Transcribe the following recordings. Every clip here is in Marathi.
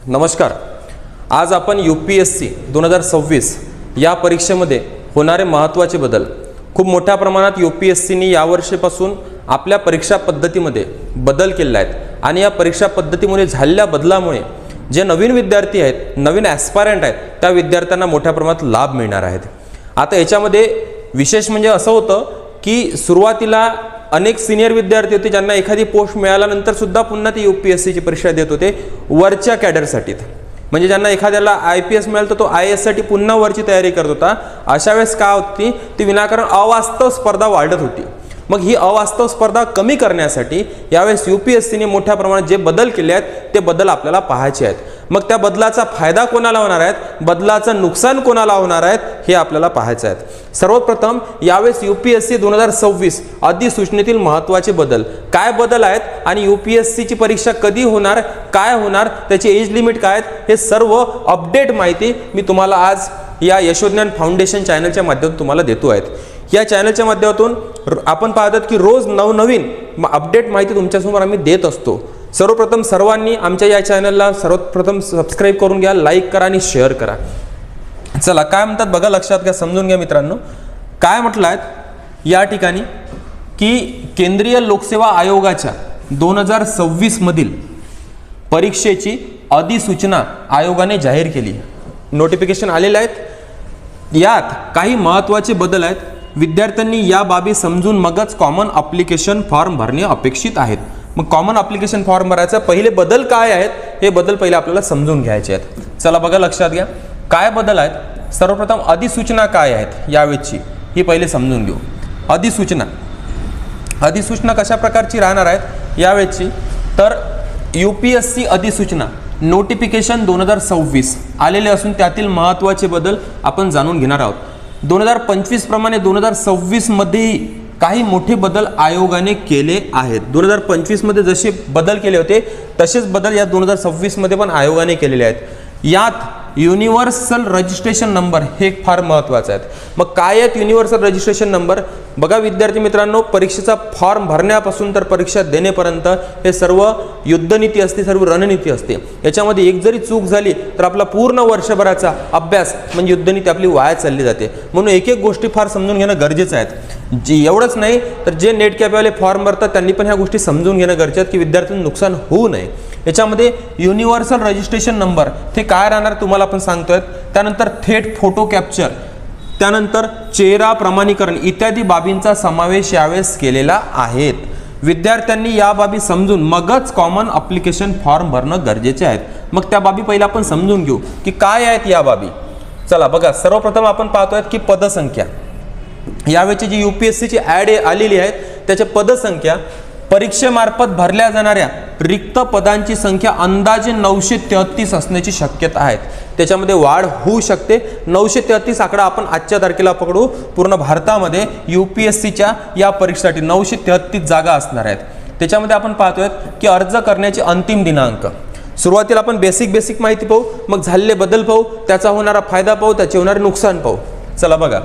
नमस्कार. आज आपण UPSC 2026 या परीक्षेमध्ये होणारे महत्त्वाचे बदल, खूप मोठ्या प्रमाणात UPSCने यावर्षीपासून आपल्या परीक्षा पद्धतीमध्ये बदल केले आहेत आणि या परीक्षा पद्धतीमुळे झालेल्या बदलामुळे जे नवीन विद्यार्थी आहेत, नवीन ॲस्पायरंट आहेत, त्या विद्यार्थ्यांना मोठ्या प्रमाणात लाभ मिळणार आहेत. आता याच्यामध्ये विशेष म्हणजे असं होतं की सुरुवातीला अनेक सिनियर विद्यार्थी होते ज्यांना एखादी पोस्ट मिळाल्यानंतर सुद्धा पुन्हा ते UPSCची परीक्षा देत होते वरच्या कॅडरसाठी. म्हणजे ज्यांना एखाद्याला IPS मिळालं तर तो IAS साठी पुन्हा वरची तयारी करत होता. अशा वेळेस काय होती, ती विनाकारण अवास्तव स्पर्धा वाढत होती. मग ही अवास्तव स्पर्धा कमी करण्यासाठी यावेळेस UPSCने मोठ्या प्रमाणात जे बदल केले आहेत ते बदल आपल्याला पाहायचे आहेत. मग त्या बदलाचा फायदा कोणाला होणार आहे, बदलाचं नुकसान कोणाला होणार आहे, हे आपल्याला पाहायचं आहे. सर्वप्रथम यावेळेस UPSC 2026 अधिसूचनेतील महत्त्वाचे बदल काय बदल आहेत आणि UPSCची परीक्षा कधी होणार, काय होणार, त्याची एज लिमिट काय आहेत, हे सर्व अपडेट माहिती मी तुम्हाला आज या यशोज्ञान फाउंडेशन चॅनलच्या माध्यमातून तुम्हाला देतो आहेत. या चॅनलच्या माध्यमातून आपण पाहतात की रोज नवनवीन अपडेट माहिती तुमच्यासमोर आम्ही देत असतो. सर्वप्रथम सर्वांनी आमच्या या चॅनलला सर्वप्रथम सबस्क्राईब करून घ्या, लाईक करा आणि शेअर करा. चला काय म्हणतात बघा, लक्षात घ्या, समजून घ्या मित्रांनो. काय म्हटलं आहे या ठिकाणी की केंद्रीय लोकसेवा आयोगाच्या 2026 मधील परीक्षेची अधिसूचना आयोगाने जाहीर केली. नोटिफिकेशन आलेले आहेत. यात काही महत्त्वाचे बदल आहेत. विद्यार्थ्यांनी या बाबी समजून मगच कॉमन ॲप्लिकेशन फॉर्म भरणे अपेक्षित आहेत. मग कॉमन ॲप्लिकेशन फॉर्म भरायचा पहिले बदल काय आहेत, हे बदल पहिले आपल्याला समजून घ्यायचे आहेत. चला बघा, लक्षात घ्या काय बदल आहेत. सर्वप्रथम अधिसूचना काय आहेत यावेळची ही पहिले समजून घेऊ. अधिसूचना कशा प्रकारची राहणार आहेत यावेळची, तर UPSC अधिसूचना नोटिफिकेशन 2026 आलेले असून त्यातील महत्त्वाचे बदल आपण जाणून घेणार आहोत. 2025 प्रमाणे 2026 मध्ये काही मोठे बदल आयोगाने केले आहेत. 2025 मध्ये जसे बदल केले होते तसेच बदल या 2026 मध्ये पण आयोगाने केलेले आहेत. यात युनिव्हर्सल रजिस्ट्रेशन नंबर हे फार महत्त्वाचं आहे. मग काय आहेत युनिव्हर्सल रजिस्ट्रेशन नंबर? बघा विद्यार्थी मित्रांनो, परीक्षेचा फॉर्म भरण्यापासून तर परीक्षा देण्यापर्यंत हे सर्व युद्धनीती असते, सर्व रणनीती असते. याच्यामध्ये एक जरी चूक झाली तर आपला पूर्ण वर्षभराचा अभ्यास म्हणजे युद्धनीती आपली वाया चालली जाते. म्हणून एक एक गोष्टी फार समजून घेणं गरजेचं आहे. जी एवढंच नाही तर जे नेट कॅपेवाले फॉर्म भरतात त्यांनी पण ह्या गोष्टी समजून घेणं गरजेचं आहे की विद्यार्थ्यांना नुकसान होऊ नये. याच्यामध्ये युनिव्हर्सल रजिस्ट्रेशन नंबर ते काय राहणार तुम्हाला आपण सांगतोय. त्यानंतर थेट फोटो कॅप्चर, त्यानंतर चेहरा प्रमाणीकरण इत्यादी बाबींचा समावेश यावेळेस केलेला आहे. विद्यार्थ्यांनी या बाबी समजून मगच कॉमन ॲप्लिकेशन फॉर्म भरणं गरजेचे आहेत. मग त्या बाबी पहिला आपण समजून घेऊ की काय आहेत या बाबी. चला बघा, सर्वप्रथम आपण पाहतोय की पदसंख्या. यावेळची जी UPSCची ॲड आलेली आहे त्याची पदसंख्या, परीक्षेमार्फत भरल्या जाणाऱ्या रिक्त पदांची संख्या अंदाजे 933 असण्याची शक्यता आहे. त्याच्यामध्ये वाढ होऊ शकते. 933 आकडा आपण आजच्या तारखेला पकडू. पूर्ण भारतामध्ये UPSCच्या या परीक्षेसाठी 933 जागा असणार आहेत. त्याच्यामध्ये आपण पाहतोय की अर्ज करण्याचे अंतिम दिनांक. सुरुवातीला आपण बेसिक माहिती पाहू, मग झालेले बदल पाहू, त्याचा होणारा फायदा पाहू, त्याचे होणारे नुकसान पाहू. चला बघा,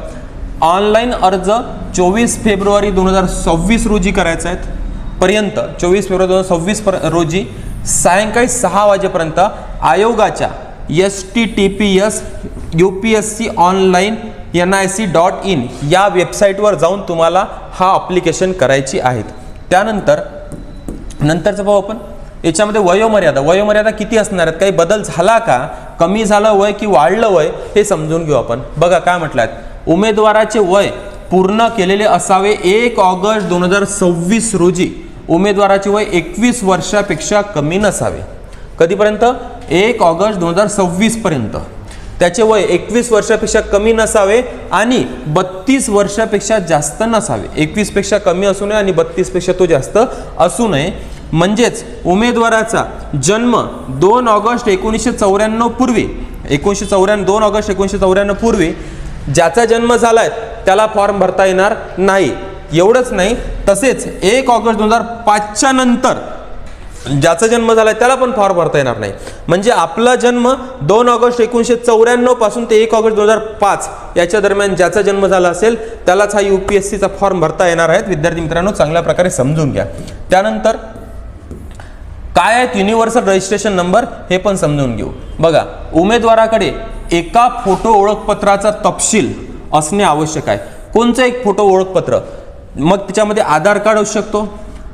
ऑनलाईन अर्ज 24 फेब्रुवारी 2026 रोजी करायचा आहे. 24 फेब्रुवारी 2026 रोजी सायंकाळी 6 वाजेपर्यंत आयोगाच्या https UPSC online nic.in या वेबसाईटवर जाऊन तुम्हाला हा ॲप्लिकेशन करायची आहेत. नंतरचं पाहू आपण. याच्यामध्ये वयोमर्यादा किती असणार आहेत, काही बदल झाला का, कमी झालं वय की वाढलं वय, हे समजून घेऊ आपण. बघा काय म्हटलं आहे, उमेदवाराचे वय पूर्ण केलेले असावे. 1 ऑगस्ट 2026 रोजी उमेदवाराचे वय 21 वर्षापेक्षा कमी नसावे. कधीपर्यंत? 1 ऑगस्ट 2026 पर्यंत त्याचे वय 21 वर्षापेक्षा कमी नसावे आणि 32 वर्षापेक्षा जास्त नसावे. 21 पेक्षा कमी असू नये आणि 32 पेक्षा तो जास्त असू नये. म्हणजेच उमेदवाराचा जन्म 2 ऑगस्ट 1994 पूर्वी 2 ऑगस्ट 1994 पूर्वी ज्याचा जन्म झालाय त्याला फॉर्म भरता येणार नाही. एवढंच नाही, तसेच 1 ऑगस्ट 2005च्या नंतर ज्याचा जन्म झालाय त्याला पण फॉर्म भरता येणार नाही. म्हणजे आपला जन्म 2 ऑगस्ट 1994 पासून ते 1 ऑगस्ट 2005 याच्या दरम्यान ज्याचा जन्म झाला असेल त्यालाच हा UPSCचा फॉर्म भरता येणार आहे. विद्यार्थी मित्रांनो, चांगल्या प्रकारे समजून घ्या. त्यानंतर काय आहेत युनिव्हर्सल रजिस्ट्रेशन नंबर हे पण समजून घेऊ. बघा, उमेदवाराकडे एका फोटो ओळखपत्राचा तपशील असणे आवश्यक आहे. कोणचं एक फोटो ओळखपत्र? मग त्याच्यामध्ये आधार कार्ड असू शकतो,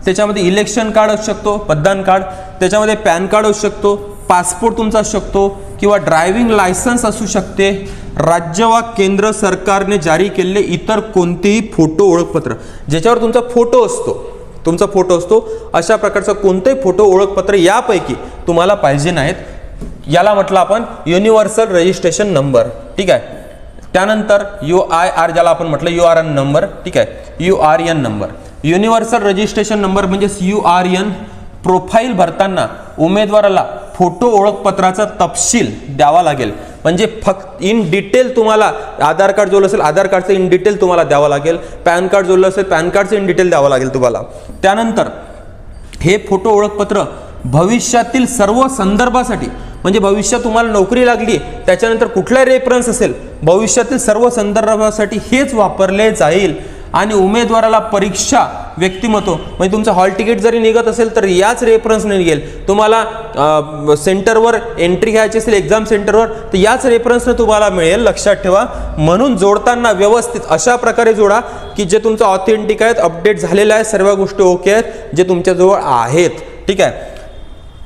त्याच्यामध्ये इलेक्शन कार्ड असू शकतो, मतदान कार्ड, त्याच्यामध्ये पॅन कार्ड असू शकतो, पासपोर्ट तुमचा असू शकतो किंवा ड्रायव्हिंग लायसन्स असू शकते, राज्य वा केंद्र सरकारने जारी केलेले इतर कोणतेही फोटो ओळखपत्र ज्याच्यावर तुमचा फोटो असतो, अशा प्रकारचं कोणतेही फोटो ओळखपत्र यापैकी तुम्हाला पाहिजे नाहीत. याला म्हटलं आपण युनिव्हर्सल रजिस्ट्रेशन नंबर. ठीक आहे. त्यानंतर UIR ज्याला आपण म्हटलं URN नंबर. ठीक आहे, URN number. Universal registration number म्हणजे URN. प्रोफाईल भरताना उमेदवाराला फोटो ओळखपत्राचा तपशील द्यावा लागेल. म्हणजे फक्त इन डिटेल तुम्हाला आधार कार्ड जोडलं असेल आधार कार्डचं इन डिटेल तुम्हाला द्यावं लागेल, पॅन कार्ड जोडलं असेल पॅन कार्डचं इन डिटेल द्यावं लागेल तुम्हाला. त्यानंतर हे फोटो ओळखपत्र भविष्यातील सर्व संदर्भासाठी, म्हणजे भविष्यात तुम्हाला नोकरी लागली त्याच्यानंतर कुठला रेफरन्स असेल भविष्यातील सर्व संदर्भासाठी हेच वापरले जाईल. आणि उमेदवाराला परीक्षा व्यक्तिमत्व म्हणजे तुमचं हॉल तिकीट जरी निघत असेल तर याच रेफरन्सने निघेल. तुम्हाला सेंटरवर एंट्री घ्यायची असेल एक्झाम सेंटरवर तर याच रेफरन्सने तुम्हाला मिळेल. लक्षात ठेवा. म्हणून जोडताना व्यवस्थित अशा प्रकारे जोडा की जे तुमचं ऑथेंटिक आहेत, अपडेट झालेलं आहे, सर्व गोष्टी ओके आहेत जे तुमच्याजवळ आहेत. ठीक आहे.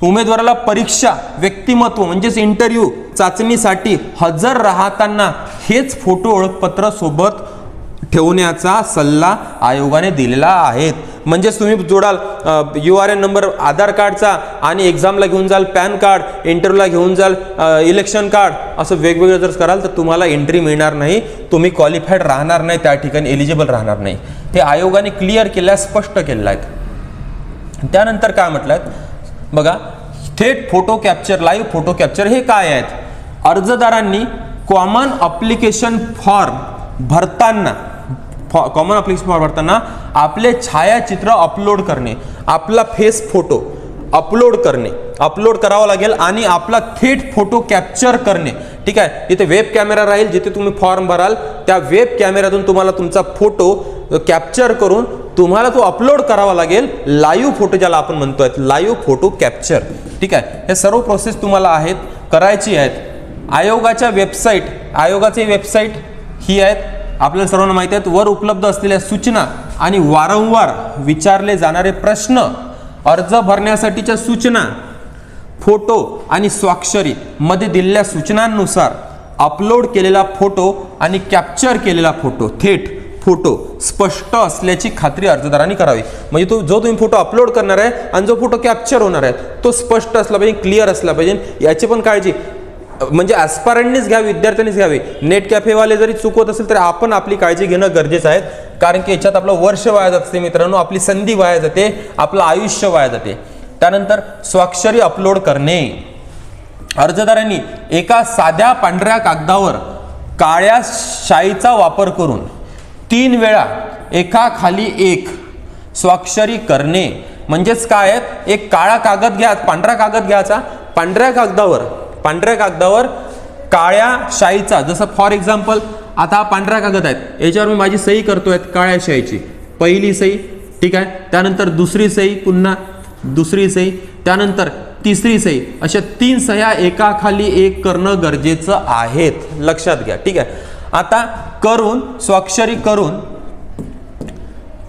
उमेदवाराला परीक्षा व्यक्तिमत्व म्हणजेच इंटरव्ह्यू चाचणीसाठी हजर राहताना हेच फोटो ओळखपत्र सोबत ठेवण्याचा सल्ला आयोगाने दिलेला आहे. म्हणजेच तुम्ही जोडाल URN नंबर आधार कार्डचा आणि एक्झामला घेऊन जाल पॅन कार्ड, इंटरव्ह्यूला घेऊन जाल इलेक्शन कार्ड, असं वेगवेगळं जर कराल तर तुम्हाला एंट्री मिळणार नाही, तुम्ही क्वालिफाईड राहणार नाही, त्या ठिकाणी एलिजिबल राहणार नाही. हे आयोगाने क्लिअर केलं आहे, स्पष्ट केलं आहे. त्यानंतर काय म्हटलं बघा, थेट photo capture, live photo capture हे काय आहेत? अर्जदारांनी कॉमन ॲप्लिकेशन फॉर्म भरताना आपले छायाचित्र अपलोड करणे, आपला फेस फोटो अपलोड करावा लागेल आणि आपला थेट फोटो कॅप्चर करणे. ठीक आहे. तिथे वेब कॅमेरा राहील, जिथे तुम्ही फॉर्म भराल त्या वेब कॅमेऱ्यातून तुम्हाला तुमचा फोटो कॅप्चर करून तुम्हाला तो अपलोड करावा लागेल. लाईव्ह फोटो ज्याला आपण म्हणतोय, लाईव्ह फोटो कॅप्चर. ठीक आहे. हे सर्व प्रोसेस तुम्हाला आहेत करायची आहेत. आयोगाची वेबसाईट ही आहेत, आपल्याला सर्वांना माहिती आहेत. वर उपलब्ध असलेल्या सूचना आणि वारंवार विचारले जाणारे प्रश्न, अर्ज भरण्यासाठीच्या सूचना, फोटो आणि स्वाक्षरी मध्ये दिलेल्या सूचनांनुसार अपलोड केलेला फोटो आणि कॅप्चर केलेला फोटो, थेट फोटो स्पष्ट असल्याची खात्री अर्जदारांनी करावी. म्हणजे जो तुम्ही फोटो अपलोड करणार आहे आणि जो फोटो कॅप्चर होणार आहे तो स्पष्ट असला पाहिजे, क्लिअर असला पाहिजे. याची पण काळजी म्हणजे ॲस्पायरंटनीच घ्यावी, विद्यार्थ्यांनीच घ्यावी. नेट कॅफेवाले जरी चुकवत असेल तर आपण आपली काळजी घेणं गरजेचं आहे. कारण की याच्यात आपलं वर्ष वाया जाते मित्रांनो, आपली संधी वाया जाते, आपलं आयुष्य वाया जाते. त्यानंतर स्वाक्षरी अपलोड करणे. अर्जदारांनी एका साध्या पांढऱ्या कागदावर काळ्या शाईचा वापर करून 3 वेळा एकाखाली एक स्वाक्षरी करणे. म्हणजेच काय आहे, एक काळा कागद घ्या, पांढरा कागद घ्यायचा, पांढऱ्या कागदावर काळ्या शाईचा, जसं फॉर एक्झाम्पल आता हा पांढरा कागद आहे, याच्यावर मी माझी सही करतोय काळ्या शाईची, पहिली सही. ठीक आहे. त्यानंतर दुसरी सही, पुन्हा दुसरी सही, त्यानंतर तिसरी सही, अशा 3 सह्या एकाखाली एक करणं गरजेचं आहे. लक्षात घ्या. ठीक आहे. आता स्वाक्षरी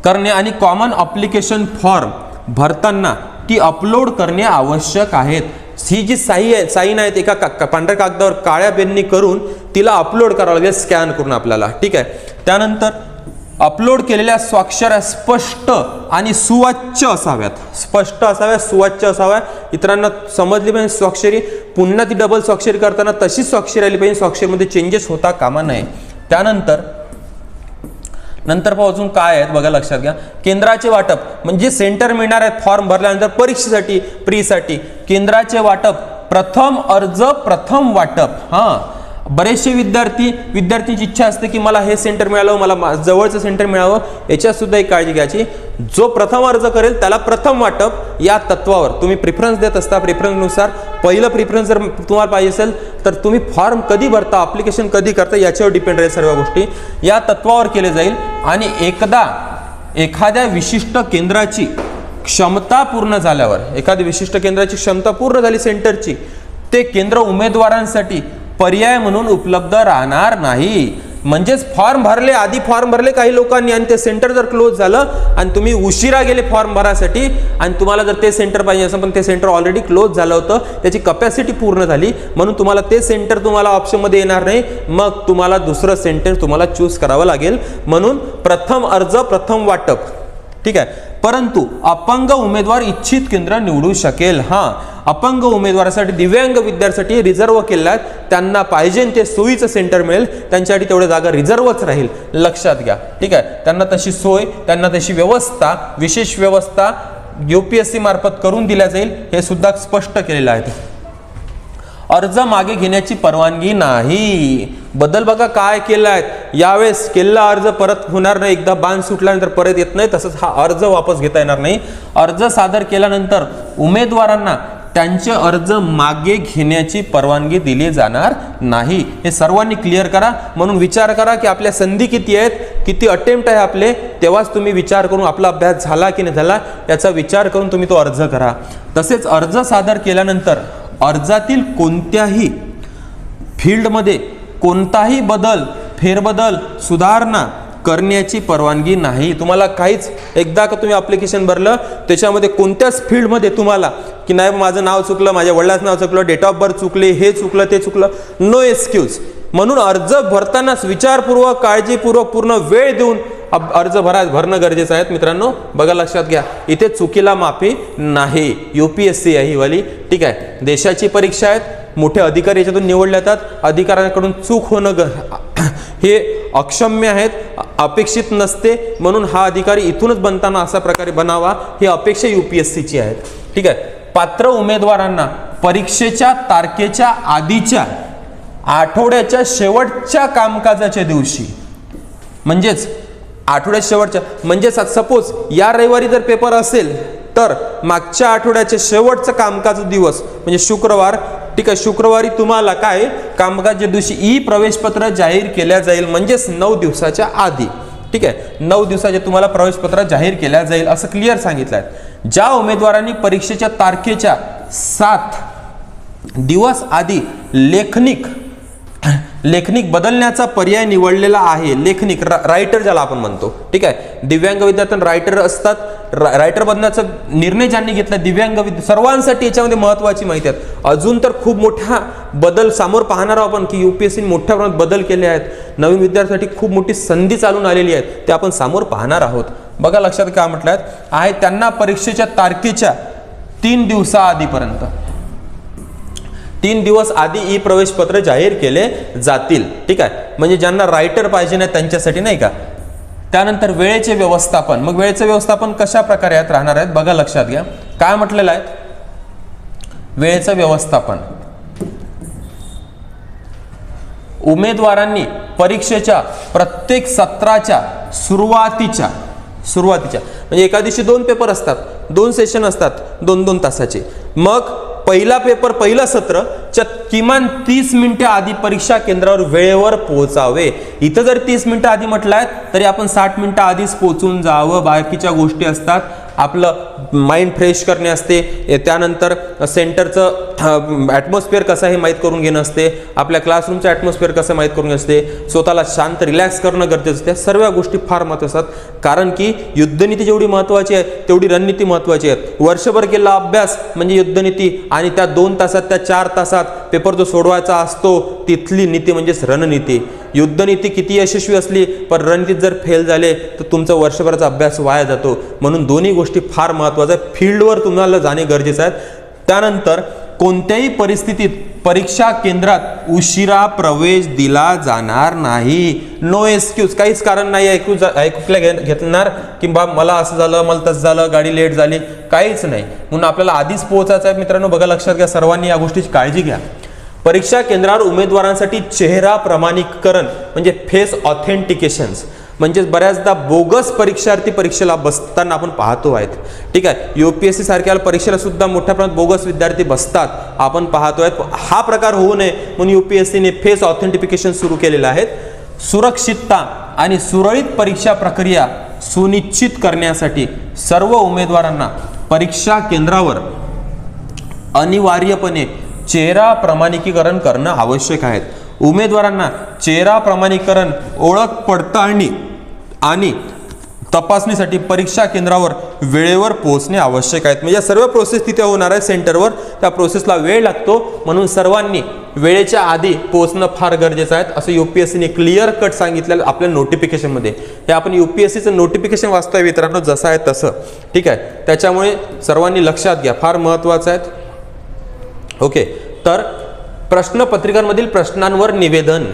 करणे आणि कॉमन ॲप्लिकेशन फॉर्म भरताना ती अपलोड करणे आवश्यक आहेत. ही जी साईन आहेत एका पांढऱ्या कागदावर काळ्या पेननी करून तिला अपलोड करावं लागेल, स्कॅन करून आपल्याला. ठीक आहे. त्यानंतर अपलोड केलेल्या स्वाक्षऱ्या स्पष्ट आणि सुवाच्य असाव्यात. इतरांना समजली पाहिजे स्वाक्षरी. पुन्हा ती डबल स्वाक्षरी करताना तशीच स्वाक्षरी आली पाहिजे, स्वाक्षरीमध्ये चेंजेस होता कामा नये. त्यानंतर अजून काय आहेत बघा, लक्षात घ्या. केंद्राचे वाटप म्हणजे सेंटर मिळणार आहेत फॉर्म भरल्यानंतर परीक्षेसाठी, प्रीसाठी केंद्राचे वाटप, प्रथम अर्ज प्रथम वाटप. बरेचसे विद्यार्थ्यांची इच्छा असते की मला हे सेंटर मिळालं, मला जवळचं सेंटर मिळावं. याच्यात सुद्धा एक काळजी घ्यायची, जो प्रथम अर्ज करेल त्याला प्रथम वाटप या तत्वावर तुम्ही प्रिफरन्स देत असता. प्रिफरन्सनुसार पहिलं प्रिफरन्स जर तुम्हाला पाहिजे असेल तर तुम्ही फॉर्म कधी भरता, ॲप्लिकेशन कधी करता याच्यावर डिपेंड राहील. सर्व गोष्टी या तत्वावर केले जाईल. आणि एकदा एखाद्या विशिष्ट केंद्राची क्षमता पूर्ण झाल्यावर, एखादी विशिष्ट केंद्राची क्षमता पूर्ण झाली सेंटरची, ते केंद्र उमेदवारांसाठी पर्याय म्हणून उपलब्ध राहणार नाही. म्हणजेच फॉर्म भरले, आधी फॉर्म भरले काही लोकांनी आणि ते सेंटर जर क्लोज झालं आणि तुम्ही उशिरा गेले फॉर्म भरासाठी आणि तुम्हाला जर ते सेंटर पाहिजे असं पण ते सेंटर ऑलरेडी क्लोज झालं होतं, त्याची कपॅसिटी पूर्ण झाली म्हणून तुम्हाला ते सेंटर तुम्हाला ऑप्शनमध्ये येणार नाही, मग तुम्हाला दुसरं सेंटर तुम्हाला चूज करावं लागेल. म्हणून प्रथम अर्ज प्रथम वाटप, ठीक आहे. परंतु अपंग उमेदवार इच्छित केंद्र निवडू शकेल. अपंग उमेदवारासाठी, दिव्यांग विद्यार्थ्यांसाठी रिझर्व केल्यात, त्यांना पाहिजे ते सोयीचं सेंटर मिळेल, त्यांच्यासाठी तेवढ्या जागा रिझर्वच राहील, लक्षात घ्या, ठीक आहे. त्यांना तशी सोय, त्यांना तशी व्यवस्था, विशेष व्यवस्था UPSC मार्फत करून दिल्या जाईल, हे सुद्धा स्पष्ट केलेलं आहे. अर्ज मागे घेण्याची परवानगी नाही. बदल बघा काय केलाय, यावेळेस केलेला अर्ज परत होणार नाही, एकदा बाण सुटल्यानंतर परत येत नाही, तसंच हा अर्ज वापस घेता येणार नाही. अर्ज सादर केल्यानंतर उमेदवारांना त्यांचे अर्ज मागे घेण्याची परवानगी दिली जाणार नाही. हे सर्वांनी क्लिअर करा. म्हणून विचार करा की आपल्या संधी किती आहेत, किती अटेम्प्ट आहे आपले, तेव्हाच तुम्ही विचार करून आपला अभ्यास झाला की नाही झाला याचा विचार करून तुम्ही तो अर्ज करा. तसेच अर्ज सादर केल्यानंतर अर्जातील कोणत्याही फील्डमध्ये कोणताही बदल, फेरबदल, सुधारणा करण्याची परवानगी नाही. तुम्हाला काहीच, एकदा का तुम्ही ॲप्लिकेशन भरलं त्याच्यामध्ये कोणत्याच फील्डमध्ये तुम्हाला की नाही माझं नाव चुकलं, माझ्या वडिलांचं नाव चुकलं, डेट ऑफ बर्थ चुकले, हे चुकलं, ते चुकलं, नो एक्सक्यूज. म्हणून अर्ज भरतानाच विचारपूर्वक, काळजीपूर्वक, पूर्ण वेळ देऊन अर्ज भरणं गरजेचं आहे मित्रांनो. बघा लक्षात घ्या, इथे चुकीला माफी नाही. UPSC आहे ही वाली, ठीक आहे. देशाची परीक्षा आहेत, मोठे अधिकारी याच्यातून निवडले जातात, अधिकाऱ्यांकडून चूक होणं हे अक्षम्य आहेत, अपेक्षित नसते. म्हणून हा अधिकारी इथूनच बनताना अशा प्रकारे बनावा, ही अपेक्षा UPSCची आहेत, ठीक आहे. पात्र उमेदवारांना परीक्षेच्या तारखेच्या आधीच्या आठवड्याच्या शेवटच्या कामकाजाच्या दिवशी, म्हणजेच आठवड्याच्या शेवटच्या, म्हणजे सपोज या रविवारी जर पेपर असेल तर मागच्या आठवड्याचे शेवटचा कामकाज दिवस म्हणजे शुक्रवार, ठीक आहे. शुक्रवारी तुम्हाला काय कामकाजाच्या दिवशी ई प्रवेशपत्र जाहीर केल्या जाईल, म्हणजेच 9 दिवसाच्या आधी, ठीक आहे. 9 दिवसाचे तुम्हाला प्रवेशपत्र जाहीर केल्या जाईल असं क्लिअर सांगितलं आहे. ज्या उमेदवारांनी परीक्षेच्या तारखेच्या 7 दिवस आधी लेखनिक बदलण्याचा पर्याय निवडलेला आहे, लेखनिक रायटर ज्याला आपण म्हणतो, ठीक आहे. दिव्यांग विद्यार्थ्यांना रायटर असतात, रायटर बनण्याचा निर्णय ज्यांनी घेतला दिव्यांग सर्वांसाठी याच्यामध्ये महत्त्वाची माहिती आहे. अजून तर खूप मोठा बदल समोर पाहणार आहोत आपण की UPSC मोठ्या प्रमाणात बदल केले आहेत, नवीन विद्यार्थ्यांसाठी खूप मोठी संधी चालून आलेली आहे, ते आपण समोर पाहणार आहोत. बघा लक्षात काय म्हटलं आहे, त्यांना परीक्षेच्या तारखेच्या 3 दिवसाआधीपर्यंत 3 दिवस आधी ई प्रवेशपत्र जाहीर केले जातील, ठीक आहे. म्हणजे ज्यांना रायटर पाहिजे नाही त्यांच्यासाठी, नाही का. त्यानंतर वेळेचे व्यवस्थापन, मग वेळेचे व्यवस्थापन कशा प्रकारे यात राहणार आहेत बघा लक्षात घ्या. काय म्हटलेलं आहे, वेळेचं व्यवस्थापन, उमेदवारांनी परीक्षेच्या प्रत्येक सत्राच्या सुरुवातीच्या म्हणजे एका दिवशी 2 पेपर असतात, 2 सेशन असतात 2-2 तासाचे. मग पहिला पेपर, पहिलं सत्र च्या किमान 30 मिनिटे आधी परीक्षा केंद्रावर वेळेवर पोहोचावे. इथं जर 30 मिनिटं आधी म्हटलाय तरी आपण 60 मिनिटं आधीच पोहोचून जावं. बाकीच्या गोष्टी असतात, आपलं माइंड फ्रेश करणे असते, त्यानंतर सेंटरचं ॲटमॉस्फिअर कसं आहे माहीत करून घेणं असते, आपल्या क्लासरूमचं ॲटमॉस्फिअर कसं माहीत करून असते, स्वतःला शांत रिलॅक्स करणं गरजेचं असते. सर्व गोष्टी फार महत्त्वाच्या असतात, कारण की युद्धनीती जेवढी महत्त्वाची आहे तेवढी रणनीती महत्त्वाची आहे. वर्षभर केलेला अभ्यास म्हणजे युद्धनीती, आणि त्या 2 तासात, त्या 4 तासात पेपर जो सोडवायचा असतो तिथली नीती म्हणजेच रणनीती. युद्धनीती किती यशस्वी असली पण रणनीतीत जर फेल झाले तर तुमचा वर्षभराचा अभ्यास वाया जातो. म्हणून दोन्ही गोष्टी फार महत्त्वाच्या आहेत, फील्डवर तुम्हाला जाणे गरजेचं आहे. त्यानंतर कोणत्याही परिस्थितीत परीक्षा केंद्रात उशिरा प्रवेश दिला जाणार नाही, नो एक्सक्यूज. काहीच कारण नाही ऐकूला घेणार की बा मला असं झालं, मला तसं झालं, गाडी लेट झाली, काहीच नाही. म्हणून आपल्याला आधीच पोहोचायचं आहे मित्रांनो. बघा लक्षात घ्या, सर्वांनी या गोष्टीची काळजी घ्या. परीक्षा केंद्रावर उमेदवारांसाठी चेहरा प्रमाणीकरण म्हणजे फेस ऑथेंटिकेशन्स, म्हणजे बऱ्याचदा बोगस परीक्षार्थी परीक्षेला बसताना आपण पाहतो आहेत, ठीक आहे. UPSC सारख्या परीक्षेला सुद्धा मोठ्या प्रमाणात बोगस विद्यार्थी बसतात, आपण पाहतोय. हा प्रकार होऊ नये म्हणून UPSCने फेस ऑथेंटिफिकेशन सुरू केलेलं आहे. सुरक्षितता आणि सुरळीत परीक्षा प्रक्रिया सुनिश्चित करण्यासाठी सर्व उमेदवारांना परीक्षा केंद्रावर अनिवार्यपणे चेहरा प्रमाणिकीकरण करणं आवश्यक आहे. उमेदवारांना चेहरा प्रमाणीकरण, ओळख पडताळणी आणि तपासणीसाठी परीक्षा केंद्रावर वेळेवर पोहोचणे आवश्यक आहे. म्हणजे सर्व प्रोसेस तिथे होणार आहे सेंटरवर, त्या प्रोसेसला वेळ लागतो, म्हणून सर्वांनी वेळेच्या आधी पोहोचणं फार गरजेचं आहे, असं UPSCने क्लिअर कट सांगितलेलं आपल्या नोटिफिकेशनमध्ये. हे आपण UPSCचं नोटिफिकेशन वाचतोय मित्रांनो, जसं आहे तसं, ठीक आहे. त्याच्यामुळे सर्वांनी लक्षात घ्या, फार महत्त्वाचं आहे. ओके, तर प्रश्नपत्रिकांमधील प्रश्नांवर निवेदन.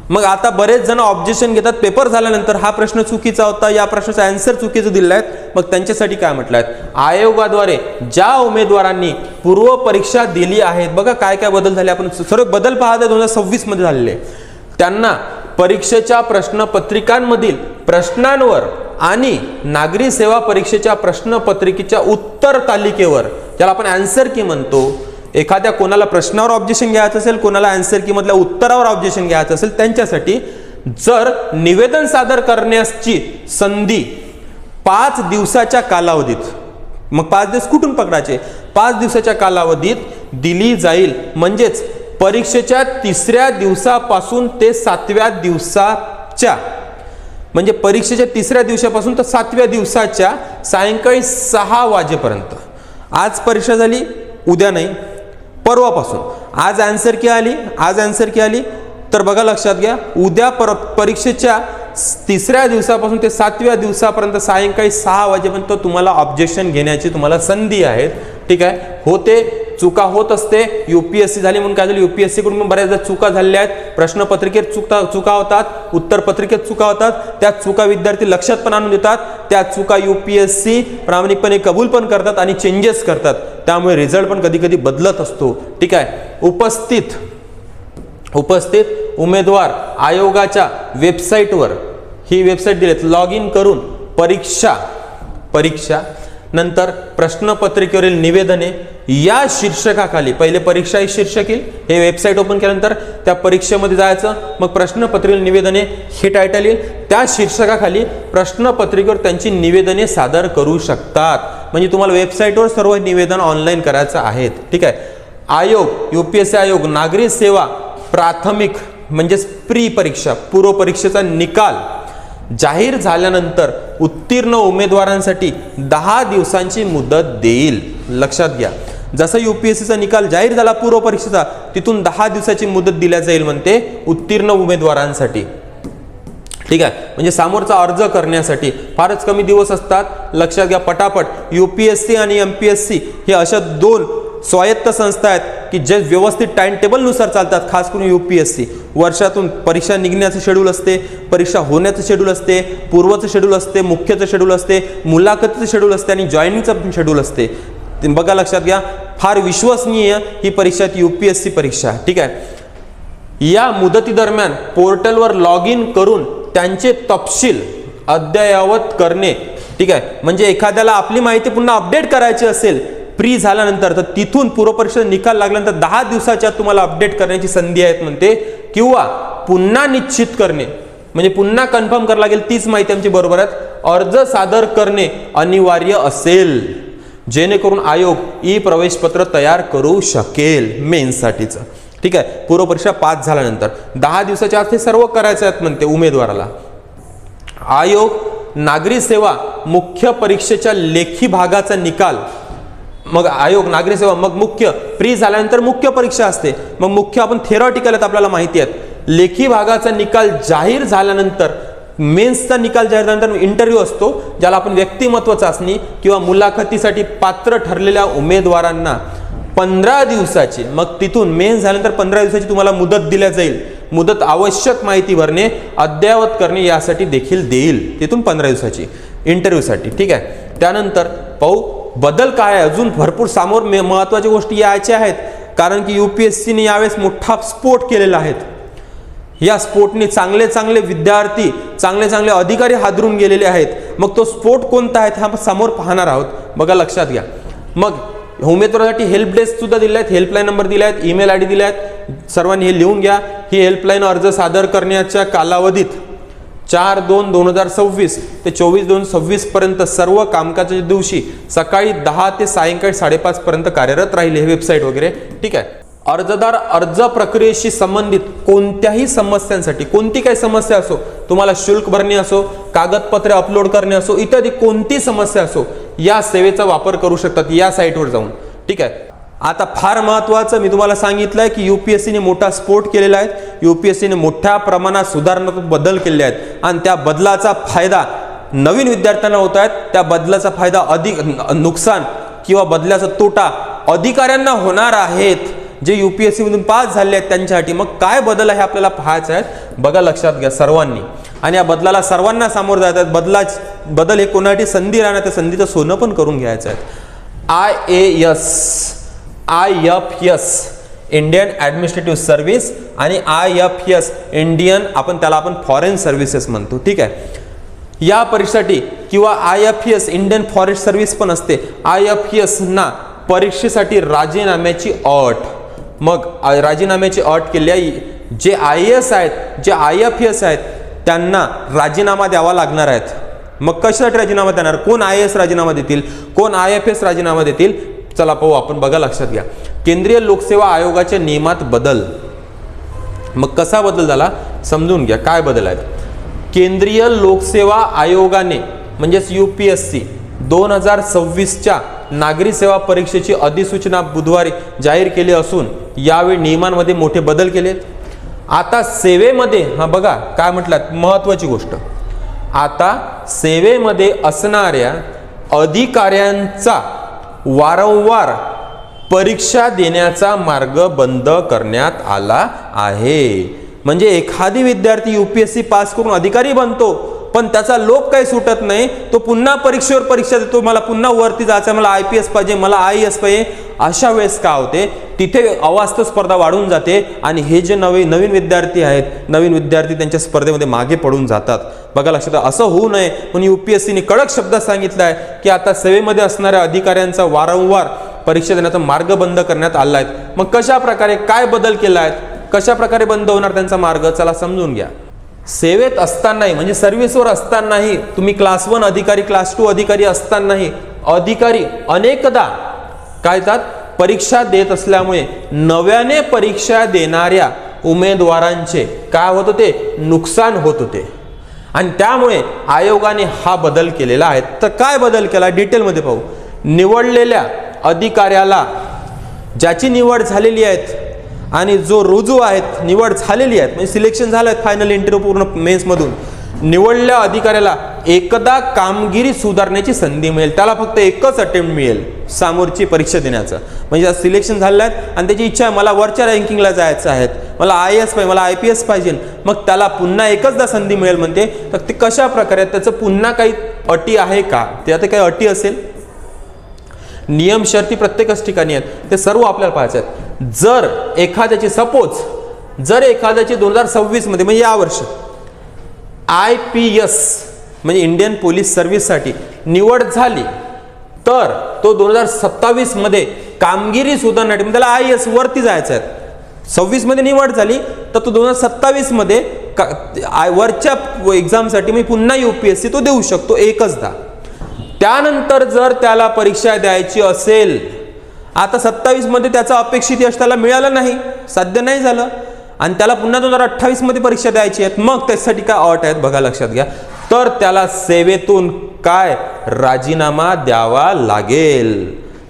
मग आता बरेच जण ऑब्जेक्शन घेतात, पेपर झाल्यानंतर हा प्रश्न चुकीचा होता, या प्रश्नाचा आन्सर चुकीचं दिलेला आहे. मग त्यांच्यासाठी काय म्हटलं आहे, आयोगाद्वारे ज्या उमेदवारांनी पूर्व परीक्षा दिली आहेत, बघा काय काय बदल झाले, आपण सर्व बदल पाहता 2026 मध्ये झालेले, त्यांना परीक्षेच्या प्रश्नपत्रिकांमधील प्रश्नांवर आणि नागरी सेवा परीक्षेच्या प्रश्नपत्रिकेच्या उत्तर तालिकेवर, ज्याला आपण आन्सर की म्हणतो, एखाद्या कोणाला प्रश्नावर ऑब्जेक्शन घ्यायचं असेल, कोणाला आन्सर की मधल्या उत्तरावर ऑब्जेक्शन घ्यायचं असेल, त्यांच्यासाठी जर निवेदन सादर करण्याची संधी 5 दिवसाच्या कालावधीत, मग 5 दिवस कुठून पकडायचे, 5 दिवसाच्या कालावधीत दिली जाईल. म्हणजेच परीक्षेच्या 3ऱ्या दिवसापासून ते 7व्या दिवसाच्या, म्हणजे परीक्षेच्या 3ऱ्या दिवसापासून तर 7व्या दिवसाच्या सायंकाळी 6 वाजेपर्यंत. आज परीक्षा झाली, उद्या नाही, परवापासून. आज आन्सर की आली, तर बघा लक्षात घ्या, उद्या परीक्षेच्या 3ऱ्या दिवसापासून ते 7व्या दिवसापर्यंत सायंकाळी 6 वाजेपर्यंत तुम्हाला ऑब्जेक्शन घेण्याची तुम्हाला संधी आहे, ठीक आहे. होते चुका होत असते, UPSC झाली म्हणून काय झालं, UPSC कडून बऱ्याचदा चुका झालेल्या आहेत, प्रश्नपत्रिकेत चुका होतात, उत्तरपत्रिकेत चुका होतात, त्या चुका विद्यार्थी लक्षात पण आणून देतात, त्या चुका UPSC प्रामाणिकपणे कबूल पण करतात आणि चेंजेस करतात, त्यामुळे रिझल्ट पण कधी कधी बदलत असतो, ठीक आहे. उपस्थित उमेदवार आयोगाच्या वेबसाईटवर, ही वेबसाईट दिलीत, लॉग इन करून परीक्षा नंतर प्रश्नपत्रिकेवरील निवेदने या शीर्षकाखाली, पहिले परीक्षा हे शीर्षक येईल, हे वेबसाईट ओपन केल्यानंतर त्या परीक्षेमध्ये जायचं, मग प्रश्नपत्रिकेवरील निवेदने हे टायटल येईल, त्या शीर्षकाखाली प्रश्नपत्रिकेवर त्यांची निवेदने सादर करू शकतात. म्हणजे तुम्हाला वेबसाईटवर सर्व निवेदन ऑनलाईन करायचं आहेत, ठीक आहे. आयोग, UPSC आयोग नागरी सेवा प्राथमिक म्हणजेच प्री परीक्षा, पूर्व परीक्षेचा निकाल जाहीर झाल्यानंतर उत्तीर्ण उमेदवारांसाठी 10 दिवसांची मुदत देईल. लक्षात घ्या, जसं UPSCचा निकाल जाहीर झाला पूर्व परीक्षेचा, तिथून 10 दिवसाची मुदत दिल्या जाईल म्हणते उत्तीर्ण उमेदवारांसाठी, ठीक आहे. म्हणजे समोरचा अर्ज करण्यासाठी फारच कमी दिवस असतात. लक्षात घ्या, पटापट. UPSC आणि MPSC हे अशा 2 स्वायत्त संस्था आहेत की जे व्यवस्थित टाइम टेबलनुसार चालतात. खास करून UPSC वर्षातून परीक्षा निघण्याचं शेड्यूल असते, परीक्षा होण्याचं शेड्यूल असते, पूर्वचं शेड्यूल असते, मुख्यचं शेड्यूल असते, मुलाखतीचं शेड्यूल असते आणि जॉईनिंगचं पण शेड्यूल असते. बघा लक्षात घ्या, फार विश्वसनीय ही परीक्षा, UPSC परीक्षा, ठीक आहे. या मुदती दरम्यान पोर्टलवर लॉग इन करून त्यांचे तपशील अद्ययावत करणे, ठीक आहे. म्हणजे एखाद्याला आपली माहिती पुन्हा अपडेट करायची असेल प्री झाल्यानंतर, तर तिथून पूर्व परीक्षा निकाल लागल्यानंतर 10 दिवसाच्या तुम्हाला अपडेट करण्याची संधी आहे म्हणते, किंवा पुन्हा निश्चित करणे, म्हणजे पुन्हा कन्फर्म करावं लागेल तीच माहिती आमची बरोबर आहे, अर्ज सादर करणे अनिवार्य असेल, जेणेकरून आयोग ई प्रवेशपत्र तयार करू शकेल मेन्ससाठीचं, ठीक आहे. पूर्व परीक्षा पास झाल्यानंतर 10 दिवसाच्या आत हे सर्व करायचं आहे म्हणते उमेदवाराला. आयोग नागरी सेवा मुख्य परीक्षेच्या लेखी भागाचा निकाल, मग आयोग नागरी सेवा, मग मुख्य प्री झाल्यानंतर मुख्य परीक्षा असते, मग मुख्य आपण थेरॉटिकल आहेत आपल्याला माहिती आहे. लेखी भागाचा निकाल जाहीर झाल्यानंतर, मेन्सचा निकाल जाहीर झाल्यानंतर इंटरव्ह्यू असतो, ज्याला आपण व्यक्तिमत्व चाचणी किंवा मुलाखतीसाठी पात्र ठरलेल्या उमेदवारांना 15 दिवसाची, मग तिथून मेन्स झाल्यानंतर 15 दिवसाची तुम्हाला मुदत दिल्या जाईल. मुदत आवश्यक माहिती भरणे, अद्ययावत करणे यासाठी देखील देईल, तिथून 15 दिवसाची इंटरव्ह्यूसाठी, ठीक आहे. त्यानंतर पाहू बदल काय आहे, अजून भरपूर समोर महत्त्वाच्या गोष्टी यायच्या आहेत, कारण की UPSCने यावेळेस मोठा स्फोट केलेला आहे. या स्फोटने चांगले विद्यार्थी, चांगले अधिकारी हादरून गेलेले आहेत. मग तो स्फोट कोणता आहे हा समोर पाहणार आहोत. बघा लक्षात घ्या. मग उमेदवारासाठी हेल्प डेस्क सुद्धा दिले आहेत, हेल्पलाईन नंबर दिले आहेत, ईमेल ID दिले आहेत, सर्वांनी हे लिहून घ्या. ही हेल्पलाईन अर्ज सादर करण्याच्या कालावधीत 4/2/2026 ते 24/2/26 पर्यंत सर्व कामकाजाच्या दिवशी सकाळी 10 ते सायंकाळी 5:30 पर्यंत कार्यरत राहील हे वेबसाईट वगैरे, ठीक आहे. अर्जदार अर्ज प्रक्रियेशी संबंधित कोणत्याही समस्यांसाठी, कोणती काही समस्या असो, तुम्हाला शुल्क भरणे असो, कागदपत्रे अपलोड करणे असो, इत्यादी कोणती समस्या असो, या सेवेचा वापर करू शकतात या साईटवर जाऊन, ठीक आहे. आता फार महत्त्वाचं मी तुम्हाला सांगितलंय की यूपीएससीने मोठा स्फोट केलेला आहे, यूपीएससीने मोठ्या प्रमाणात सुधारणात्मक बदल केले आहेत आणि त्या बदलाचा फायदा नवीन विद्यार्थ्यांना होत आहेत. त्या बदलाचा फायदा अधिक नुकसान किंवा बदलाचा तोटा अधिकाऱ्यांना होणार आहेत जे यूपीएससी मधून पास झाले आहेत त्यांच्यासाठी. मग काय बदल आहे आपल्याला पाहायचं आहे, बघा लक्षात घ्या सर्वांनी, आणि या बदलाला सर्वांना सामोरं जायचं आहे. बदल हे कोणासाठी संधी राहणार, त्या संधीचं सोनं पण करून घ्यायचं आहे. IFS इंडियन ॲडमिनिस्ट्रेटिव्ह सर्व्हिस आणि IFS इंडियन त्याला फॉरेन सर्व्हिसेस म्हणतो, ठीक आहे. या परीक्षेसाठी किंवा IFS इंडियन फॉरेस्ट सर्व्हिस पण असते. IFS ना परीक्षेसाठी राजीनाम्याची अट, मग राजीनाम्याची अट केली आहे. जे IAS आहेत, जे IFS आहेत त्यांना राजीनामा द्यावा लागणार आहेत. मग कशासाठी राजीनामा देणार, कोण IAS राजीनामा देतील, कोण IFS राजीनामा देतील, चला पाहू आपण. बघा लक्षात घ्या, केंद्रीय लोकसेवा आयोगाच्या नियमात बदल. मग कसा बदल झाला समजून घ्या, काय बदल आहेत. केंद्रीय लोकसेवा आयोगाने म्हणजेच UPSC 2026च्या नागरी सेवा परीक्षेची अधिसूचना बुधवारी जाहीर केली असून यावेळी नियमांमध्ये मोठे बदल केलेत. आता सेवेमध्ये, हा बघा काय म्हटलं, महत्वाची गोष्ट, आता सेवेमध्ये असणाऱ्या अधिकाऱ्यांचा वारंवार परीक्षा देण्याचा मार्ग बंद करण्यात आला आहे. म्हणजे एखादी विद्यार्थी UPSC पास करून अधिकारी बनतो पण त्याचा लोभ काही सुटत नाही, तो पुन्हा परीक्षेवर परीक्षा देतो, मला पुन्हा वरती जायचं, मला IPS पाहिजे, मला IAS पाहिजे. अशा वेळेस काय होते, तिथे अवास्तव स्पर्धा वाढून जाते आणि हे जे नवीन विद्यार्थी आहेत, नवीन विद्यार्थी त्यांच्या स्पर्धेमध्ये मागे पडून जातात. बघा लक्षात, असं होऊ नये म्हणून UPSCने कडक शब्दात सांगितलं आहे की आता सेवेमध्ये असणाऱ्या अधिकाऱ्यांचा वारंवार परीक्षा देण्याचा मार्ग बंद करण्यात आला आहे. मग कशा प्रकारे काय बदल केला आहे, कशा प्रकारे बंद होणार त्यांचा मार्ग, चला समजून घ्या. सेवेत असतानाही म्हणजे सर्व्हिसवर असतानाही तुम्ही क्लास 1 अधिकारी, क्लास 2 अधिकारी असतानाही अधिकारी अनेकदा काय तात परीक्षा देत असल्यामुळे नव्याने परीक्षा देणाऱ्या उमेदवारांचे काय होत होते, नुकसान होत होते आणि त्यामुळे आयोगाने हा बदल केलेला आहे. तर काय बदल केला डिटेलमध्ये पाहू. निवडलेल्या अधिकाऱ्याला ज्याची निवड झालेली आहे आणि जो रुजू आहेत, निवड झालेली आहे म्हणजे सिलेक्शन झालं आहे, फायनल इंटरव्ह्यू पूर्ण मेन्समधून, निवडलेल्या अधिकाऱ्याला एकदा कामगिरी सुधारण्याची संधी मिळेल. त्याला फक्त एकच अटेम्प्ट मिळेल समोरची परीक्षा देण्याचं. म्हणजे सिलेक्शन झालं आहे आणि त्याची इच्छा आहे मला वरच्या रँकिंगला जायचं आहे, मला IAS पाहिजे, मला IPS पाहिजे, मग त्याला पुन्हा एकचदा संधी मिळेल म्हणते. तर ते कशा प्रकारे, त्याचं पुन्हा काही अटी आहे का, ते आता काही अटी असेल, नियम शर्ती प्रत्येकच ठिकाणी आहेत, ते सर्व आपल्याला पाहायचे आहेत. जर एखाद्याची जर एखाद्याची 2026 मध्ये म्हणजे या वर्षी IPS म्हणजे इंडियन पोलीस सर्व्हिससाठी निवड झाली तर तो 2027 मध्ये कामगिरी सुधारण्यासाठी त्याला IAS वरती जायचं आहे. 26 मध्ये निवड झाली तर तो 2027 मध्ये वरच्या एक्झामसाठी मी पुन्हा UPSC तो देऊ शकतो एकचदा. त्यानंतर जर त्याला परीक्षा द्यायची असेल, आता 27 मध्ये त्याचा अपेक्षित यश त्याला मिळालं नाही, साध्य नाही झालं आणि त्याला पुन्हा 2028 मध्ये परीक्षा द्यायची आहेत, मग त्यासाठी काय अट आहेत बघा लक्षात घ्या. तर त्याला सेवेतून काय राजीनामा द्यावा लागेल,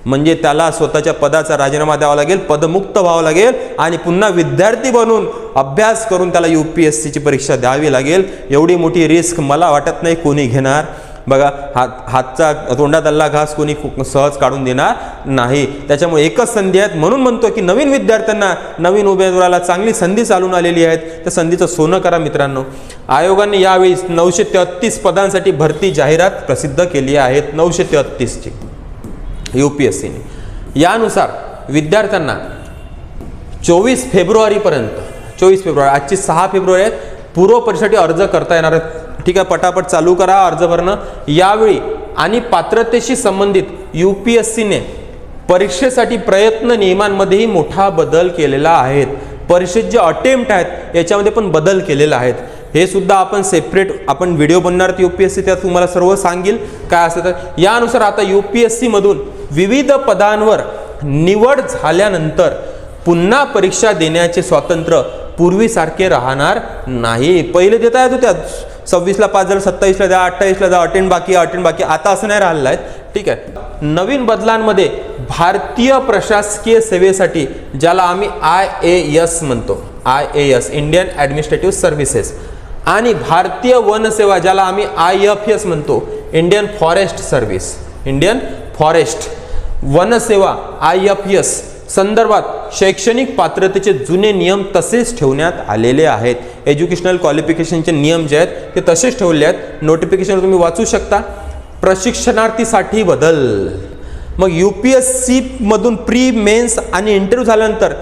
म्हणजे त्याला स्वतःच्या पदाचा राजीनामा द्यावा लागेल, पदमुक्त व्हावं लागेल आणि पुन्हा विद्यार्थी बनून अभ्यास करून त्याला UPSCची परीक्षा द्यावी लागेल. एवढी मोठी रिस्क मला वाटत नाही कोणी घेणार. बघा हातचा तोंडातला घास कोणी सहज काढून देणार नाही. त्याच्यामुळे एकच संधी आहे, म्हणून म्हणतो की नवीन विद्यार्थ्यांना, नवीन उमेदवाराला चांगली संधी चालून आलेली आहे, त्या संधीचं सोनं करा मित्रांनो. आयोगाने यावेळी 933 पदांसाठी भरती जाहिरात प्रसिद्ध केली आहे, 933ची UPSCने. यानुसार विद्यार्थ्यांना 24 फेब्रुवारी, आजची 6 फेब्रुवारी आहे, पूर्व परीक्षेसाठी अर्ज करता येणार आहेत. ठीक आहे, पटापट चालू करा अर्ज भरणं यावेळी. आणि पात्रतेशी संबंधित UPSCने परीक्षेसाठी प्रयत्न नियमांमध्येही मोठा बदल केलेला आहे. परीक्षेत जे अटेम्प्ट आहेत याच्यामध्ये पण बदल केलेला आहे. हे सुद्धा आपण सेपरेट आपण व्हिडिओ बनणार UPSC, त्यात तुम्हाला सर्व सांगेल काय असतं. तर यानुसार आता UPSC मधून विविध पदांवर निवड झाल्यानंतर पुन्हा परीक्षा देण्याचे स्वातंत्र्य पूर्वीसारखे राहणार नाही. पहिले देता येत होत्या 26ला पास झालं 27ला द्या 28ला द्या, अटेंड बाकी आता असं नाही राहिलं आहे. ठीक आहे. नवीन बदलांमध्ये भारतीय प्रशासकीय सेवेसाठी ज्याला आम्ही IAS म्हणतो, IAS इंडियन ॲडमिनिस्ट्रेटिव्ह सर्व्हिसेस, आणि भारतीय वन सेवा ज्याला आम्ही IFS म्हणतो, Indian forest service, Indian forest one सेवा IFS संदर्भात शैक्षणिक पात्रतेचे जुने नियम तसेच ठेवण्यात आलेले आहेत. एज्युकेशनल क्वालिफिकेशनचे नियम जे आहेत ते तसेच ठेवले आहेत. नोटिफिकेशन तुम्ही वाचू शकता. प्रशिक्षणार्थीसाठी बदल. मग UPSC मधून प्री मेन्स आणि इंटरव्ह्यू झाल्यानंतर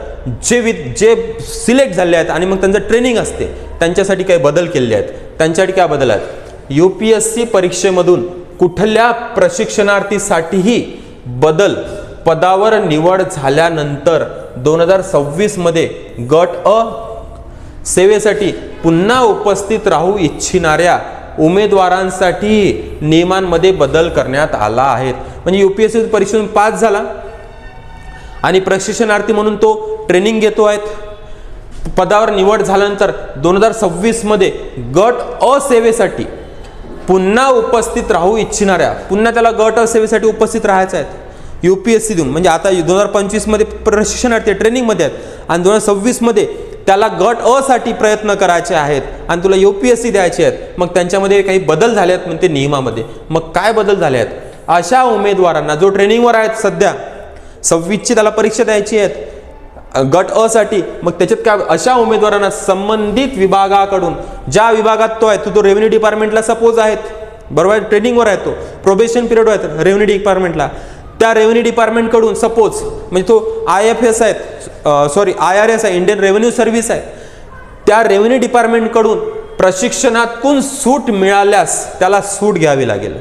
जे सिलेक्ट झाले आहेत आणि मग त्यांचं ट्रेनिंग असते त्यांच्यासाठी काही बदल केले आहेत. त्यांच्यासाठी काय बदल आहेत? UPSC परीक्षेमधून कुठल्या प्रशिक्षणार्थीसाठीही बदल. पदावर निवड झाल्यानंतर 2026 मध्ये गट अ सेवेसाठी पुन्हा उपस्थित राहू इच्छिणाऱ्या उमेदवारांसाठी नियमांमध्ये बदल करण्यात आला आहे. म्हणजे UPSC परीक्षेतून पास झाला आणि प्रशिक्षणार्थी म्हणून तो ट्रेनिंग घेतो आहेत. पदावर निवड झाल्यानंतर 2026 मध्ये गट अ सेवेसाठी पुन्हा उपस्थित राहू इच्छिणाऱ्या, पुन्हा त्याला गट अ सेवेसाठी उपस्थित राहायचं आहे UPSC देऊन. म्हणजे आता 2025 मध्ये प्रशिक्षणार्थी ट्रेनिंगमध्ये आहेत आणि 2026 मध्ये त्याला गट अ साठी प्रयत्न करायचे आहेत आणि तुला UPSC द्यायचे आहेत. मग त्यांच्यामध्ये काही बदल झाले आहेत म्हणजे नियमामध्ये. मग काय बदल झाले आहेत? अशा उमेदवारांना जो ट्रेनिंगवर आहेत सध्या 26ची त्याला परीक्षा द्यायची आहेत गट अ साठी, मग त्याच्यात काय अशा उमेदवारांना संबंधित विभागाकडून, ज्या विभागात तो आहे तो रेव्हेन्यू डिपार्टमेंटला सपोज आहेत, बरोबर, ट्रेनिंगवर आहे, तो प्रोबेशन पिरियड आहे रेव्हेन्यू डिपार्टमेंटला, त्या रेव्हेन्यू डिपार्टमेंटकडून सपोज म्हणजे तो IFS आहेत, सॉरी IRS आहे, इंडियन रेव्हेन्यू सर्व्हिस आहे, त्या रेव्हेन्यू डिपार्टमेंटकडून प्रशिक्षणातून सूट मिळाल्यास त्याला सूट घ्यावी लागेल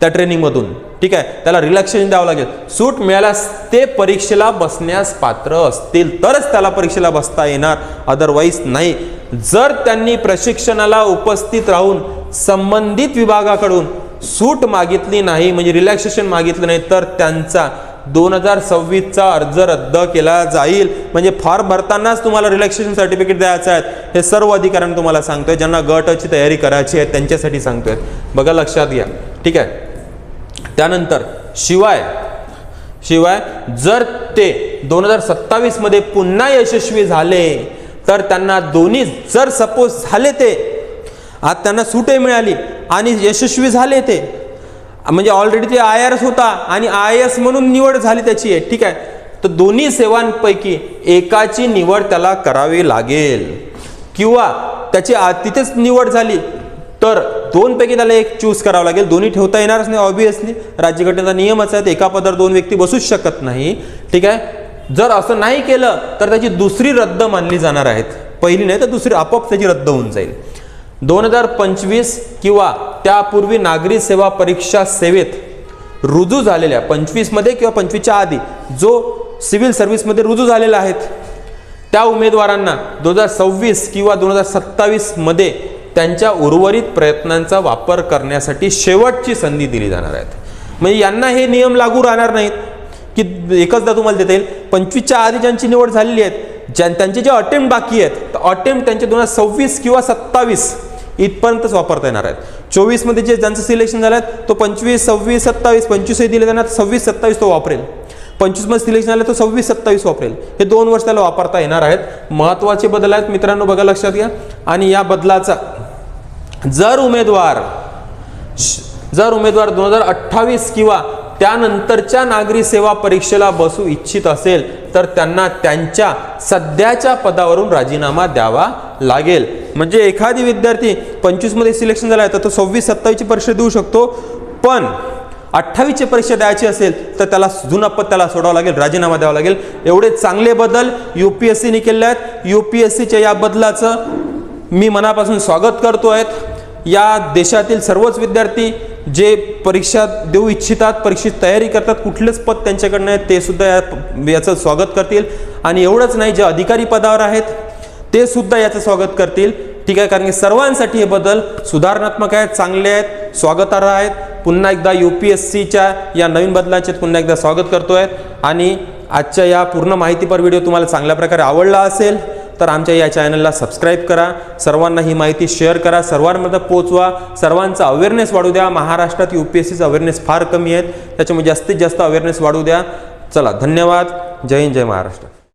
त्या ट्रेनिंगमधून. ठीक आहे. त्याला रिलॅक्सेशन द्यावं लागेल. सूट मिळाल्यास ते परीक्षेला बसण्यास पात्र असतील तरच त्याला परीक्षेला बसता येणार, अदरवाईज नाही. जर त्यांनी प्रशिक्षणाला उपस्थित राहून संबंधित विभागाकडून सूट मागितली नाही, म्हणजे रिलॅक्सेशन मागितलं नाही, तर त्यांचा 2026चा अर्ज रद्द केला जाईल. म्हणजे फॉर्म भरतानाच तुम्हाला रिलॅक्सेशन सर्टिफिकेट द्यायचं आहे. हे सर्व अधिकाऱ्यांना तुम्हाला सांगतोय, ज्यांना गटची तयारी करायची आहे त्यांच्यासाठी सांगतोय. बघा, लक्षात घ्या. ठीक आहे. त्यानंतर शिवाय जर ते 2027 मध्ये पुन्हा यशस्वी झाले तर त्यांना दोन्ही, जर सपोज झाले ते आज त्यांना सूटही मिळाली आणि यशस्वी झाले ते, म्हणजे ऑलरेडी ते IRS होता आणि IAS म्हणून निवड झाली त्याची आहे. ठीक आहे. तर दोन्ही सेवांपैकी एकाची निवड त्याला करावी लागेल, किंवा त्याची तिथेच निवड झाली तर दोनपैकी त्याला एक चूज करावं लागेल. दोन्ही ठेवता येणारच नाही ऑब्व्हियसली, राज्यघटनेचा नियमच आहे, एका पदावर दोन व्यक्ती बसूच शकत नाही. ठीक आहे. जर असं नाही केलं तर त्याची दुसरी रद्द मानली जाणार आहेत, पहिली नाही तर दुसरी आपोआप त्याची रद्द होऊन जाईल. 2025 किंवा त्यापूर्वी नागरी सेवा परीक्षा सेवेत रुजू झालेल्या 25 मध्ये किंवा 25च्या आधी जो सिव्हिल सर्व्हिसमध्ये रुजू झालेला आहेत त्या उमेदवारांना 2026 किंवा 2027 मध्ये त्यांच्या उर्वरित प्रयत्नांचा वापर करण्यासाठी शेवटची संधी दिली जाणार आहेत. म्हणजे यांना हे नियम लागू राहणार नाहीत की एकचदा तुम्हाला देता येईल. 25च्या आधी ज्यांची निवड झालेली आहेत, त्यांचे जे अटेम्प्ट बाकी आहेत, तर अटेम्प्ट त्यांचे 2026 किंवा 27 इथपर्यंतच वापरता येणार आहेत. 24 मध्ये जे ज्यांचं सिलेक्शन झालं आहे तो 25, 26, 27, 25 हे दिले जाणार, 26, 27 तो वापरेल. 25 मध्ये सिलेक्शन झालं तो 26, 27 वापरेल. हे 2 वर्ष त्याला वापरता येणार आहेत. महत्वाचे बदल आहेत मित्रांनो, बघा लक्षात घ्या. आणि या बदलाचा जर उमेदवार 2028 किंवा त्यानंतरच्या नागरी सेवा परीक्षेला बसू इच्छित असेल तर त्यांना त्यांच्या सध्याच्या पदावरून राजीनामा द्यावा लागेल. म्हणजे एखादी विद्यार्थी 25 मध्ये सिलेक्शन झाला तर तो 26, 27 ची परीक्षा देऊ शकतो, पण 28 ची परीक्षा द्यायची असेल तर त्याला जुना पद त्याला सोडावं लागेल, राजीनामा द्यावा लागेल. एवढे चांगले बदल UPSCने केले आहेत. UPSCच्या या बदलाचं मी मनापासून स्वागत करतोय. या देशातील सर्वच विद्यार्थी जे परीक्षा देऊ इच्छितात, परीक्षेची तयारी करतात, कुठलेच पद त्यांच्याकडनं आहे ते सुद्धा याचं स्वागत करतील. आणि एवढंच नाही, जे अधिकारी पदावर आहेत ते सुद्धा याचं स्वागत करतील. ठीक आहे, कारण की सर्वांसाठी हे बदल सुधारणात्मक आहेत, चांगले आहेत, स्वागतार्ह आहेत. पुन्हा एकदा UPSCच्या या नवीन बदलाचे पुन्हा एकदा स्वागत करतोय. आणि आजच्या या पूर्ण माहितीपर व्हिडिओ तुम्हाला चांगल्या प्रकारे आवडला असेल तर आमच्या या चॅनलला सबस्क्राईब करा, सर्वांना ही माहिती शेअर करा, सर्वांमध्ये पोहोचवा, सर्वांचा अवेअरनेस वाढू द्या. महाराष्ट्रात UPSCचा अवेअरनेस फार कमी आहे, त्याच्यामुळे जास्तीत जास्त अवेअरनेस वाढू द्या. चला, धन्यवाद. जय हिंद, जय महाराष्ट्र.